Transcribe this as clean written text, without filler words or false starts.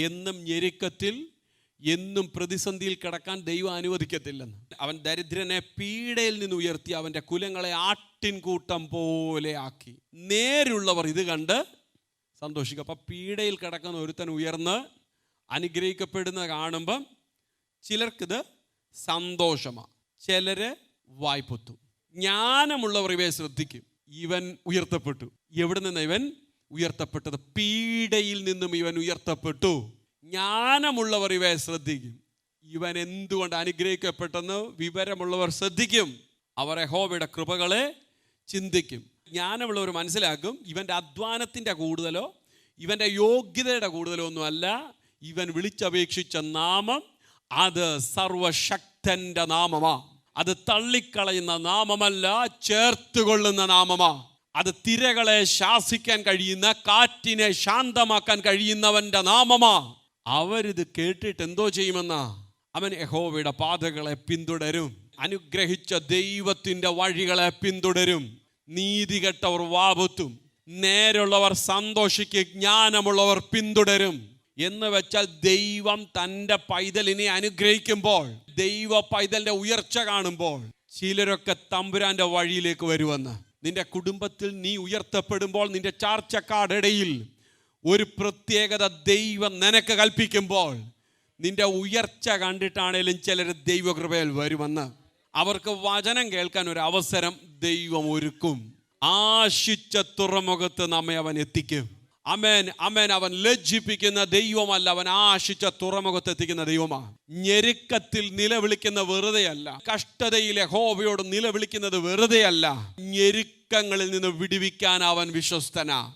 എന്നും ഞെരുക്കത്തിൽ, എന്നും പ്രതിസന്ധിയിൽ കിടക്കാൻ ദൈവം അനുവദിക്കത്തില്ലെന്ന്. അവൻ ദരിദ്രനെ പീഡയിൽ നിന്ന് ഉയർത്തി അവൻ്റെ കുലങ്ങളെ ആട്ടിൻകൂട്ടം പോലെ ആക്കി. നേരുള്ളവർ ഇത് കണ്ട് സന്തോഷിക്കും. അപ്പം പീഡയിൽ കിടക്കുന്ന ഒരുത്തൻ ഉയർന്ന് അനുഗ്രഹിക്കപ്പെടുന്ന കാണുമ്പം ചിലർക്കിത് സന്തോഷമാണ്, ചിലര് വായ്പൊത്തും. ജ്ഞാനമുള്ളവർ ഇവയെ ശ്രദ്ധിക്കും. ഇവൻ ഉയർത്തപ്പെട്ടു. എവിടെ നിന്ന് ഇവൻ ഉയർത്തപ്പെട്ടത്? പീഡയിൽ നിന്നും ഇവൻ ഉയർത്തപ്പെട്ടു. ജ്ഞാനമുള്ളവർ ഇവയെ ശ്രദ്ധിക്കും. ഇവൻ എന്തുകൊണ്ട് അനുഗ്രഹിക്കപ്പെട്ടെന്ന് വിവരമുള്ളവർ ശ്രദ്ധിക്കും. അവർ യഹോവയുടെ കൃപകളെ ചിന്തിക്കും. ജ്ഞാനമുള്ളവർ മനസ്സിലാക്കും, ഇവൻ്റെ അധ്വാനത്തിൻ്റെ കൂടുതലോ ഇവൻ്റെ യോഗ്യതയുടെ കൂടുതലോ ഒന്നുമല്ല, ഇവൻ വിളിച്ചപേക്ഷിച്ച നാമം അത് സർവശക്തൻ്റെ നാമമാ. അത് തള്ളിക്കളയുന്ന നാമമല്ല, ചേർത്തുകൊള്ളുന്ന നാമമാ. അത് തിരകളെ ശാസിക്കാൻ കഴിയുന്ന, കാറ്റിനെ ശാന്തമാക്കാൻ കഴിയുന്നവൻ്റെ നാമമാ. അവരിത് കേട്ടിട്ട് എന്തോ ചെയ്യുമെന്നാ? അവൻ യഹോവയുടെ പാതകളെ പിന്തുടരും, അനുഗ്രഹിച്ച ദൈവത്തിൻ്റെ വഴികളെ പിന്തുടരും. നീതികെട്ടവർ വാപൊത്തും, നേരുള്ളവർ സന്തോഷിക്കും, ജ്ഞാനമുള്ളവർ പിന്തുടരും. എന്ന് വെച്ചാൽ ദൈവം തൻ്റെ പൈതലിനെ അനുഗ്രഹിക്കുമ്പോൾ, ദൈവ പൈതലിൻ്റെ ഉയർച്ച കാണുമ്പോൾ ചിലരൊക്കെ തമ്പുരാൻ്റെ വഴിയിലേക്ക് വരുമെന്ന്. നിന്റെ കുടുംബത്തിൽ നീ ഉയർത്തപ്പെടുമ്പോൾ, നിന്റെ ചാർച്ചക്കാടിടയിൽ ഒരു പ്രത്യേകത ദൈവം നിനക്ക് കൽപ്പിക്കുമ്പോൾ, നിന്റെ ഉയർച്ച കണ്ടിട്ടാണേലും ചിലർ ദൈവകൃപയിൽ വരുമെന്ന്. അവർക്ക് വചനം കേൾക്കാൻ ഒരു അവസരം ദൈവം ഒരുക്കും. ആശിച്ച തുറമുഖത്ത് നമ്മെ അവൻ എത്തിക്കും. അമേൻ, അമേൻ. അവൻ ലജ്ജിപ്പിക്കുന്ന ദൈവമല്ല, അവൻ ആശിച്ച തുറമുഖത്ത് എത്തിക്കുന്ന ദൈവമാണ്. ഞെരുക്കത്തിൽ നിലവിളിക്കുന്ന വെറുതെയല്ല, കഷ്ടതയിൽ യഹോവയോട് നിലവിളിക്കുന്നത് വെറുതെയല്ല. ഞെരുക്കങ്ങളിൽ നിന്ന് വിടുവിക്കാൻ അവൻ വിശ്വസ്തനാ.